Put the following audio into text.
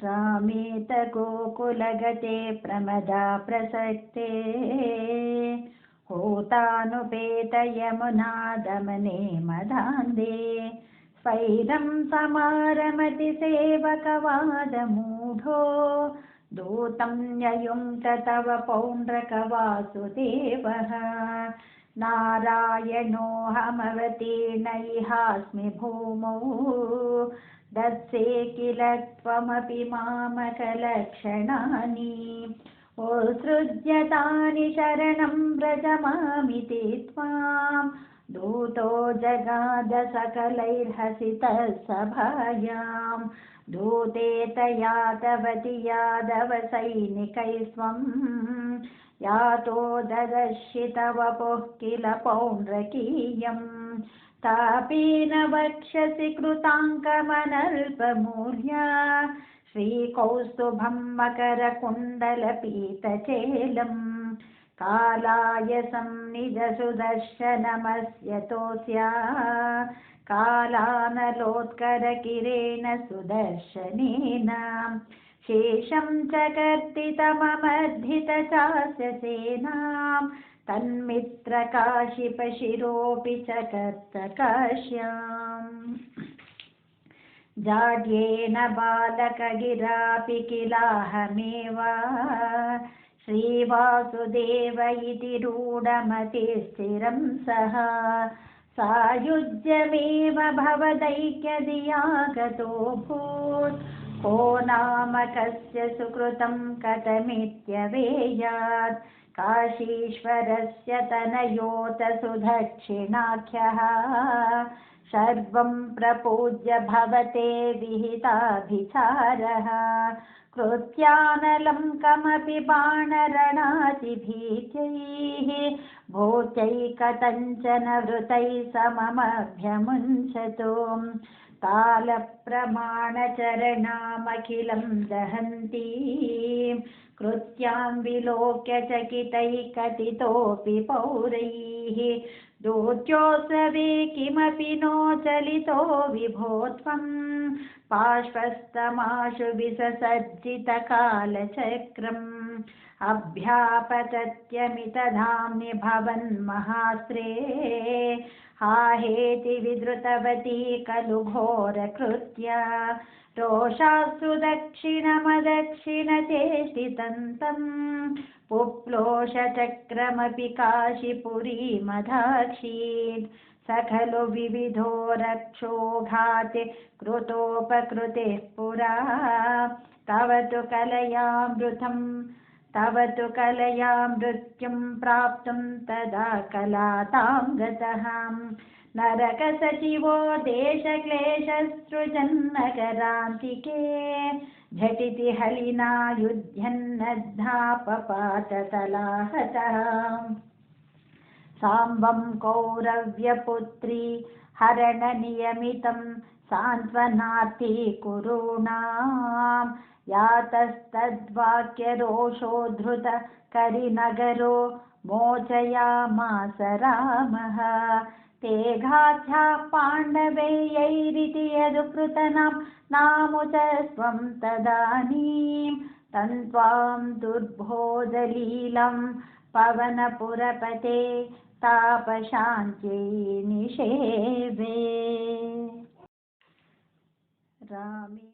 रामेत गोकुलगते प्रमदा प्रसक्ते होतानुपेत यमुना दमने मदान्धे स्वैरं समारमति सेवकवादमूढो दूतं ययुङ्क्त तव पौण्ड्रकवासुदेवः नारायणोऽहमवतीर्णैहास्मि भूमौ दत्से किल त्वमपि मामकलक्षणानि उत्सृज्यतानि शरणं व्रजमामिति त्वां दूतो जगाद सकलैर्हसितः सभायां दूते तया तवति यादवसैनिकैस्त्वं यातो ददर्शि तव वपुः किल पौण्ड्रकीयम् तापेन वक्षसि कृताङ्कमनल्पमूल्या श्रीकौस्तुभं मकरकुण्डलपीतचेलं कालायसं निजसुदर्शनमस्य तोस्या कालानलोत्करकिरेण सुदर्शनेन शेषं च कर्तितममर्धितचास्य सेनां तन्मित्रकाशिपशिरोऽपि च कर्तकाश्याम् जाड्येन बालकगिरापि किलाहमेव श्रीवासुदेव इति रूढमतिस्थिरं सः सायुज्यमेव भवदैक्यधिया गतोऽभूत् को नाम कस्य सुकृतं कथमित्यवेयात् काशीश्वरस्य तनयोत सुदक्षिणाख्यः सर्वं प्रपूज्य भवते विहिताभिचारः कृत्यानलं कमपि बाणरणातिभीत्यैः भूत्यैकतञ्चन वृतैः सममभ्यमुञ्चतु कालप्रमाणचरणामखिलं दहन्तीं कृत्यां विलोक्य चकितैः कथितोऽपि पौरैः दूत्योत्सवे किमपि नो चलितो विभो त्वं पार्श्वस्थमाशु विससज्जितकालचक्रम् अभ्यापतत्यमितधाम्नि भवन्महास्त्रे हाहेति विधृतवती खलु घोरकृत्या रोषास्तु दक्षिणमदक्षिणचेष्टितं पुप्लोषचक्रमपि काशीपुरीमदाक्षीत् स खलु विविधो रक्षोघाते कृतोपकृतेः पुरा तव तु कलया मृत्युं प्राप्तुं तदा कलातां गतः नरकसचिवो देशक्लेशसृजन्नगरान्तिके झटिति हलिना युध्यन्नद्धापपाततलाहतः साम्बं कौरव्यपुत्री हरणनियमितं सान्त्वनार्थी कुरूणां यातस्तद्वाक्यरोषोद्धृत करिनगरो मोचयामास रामः ते घात्याः पाण्डवैरिति यदुकृतनां नामुचस्त्वं तदानीं तन्त्वां दुर्बोधलीलं पवनपुरपते तापशान्त्यै निषेवे रामे।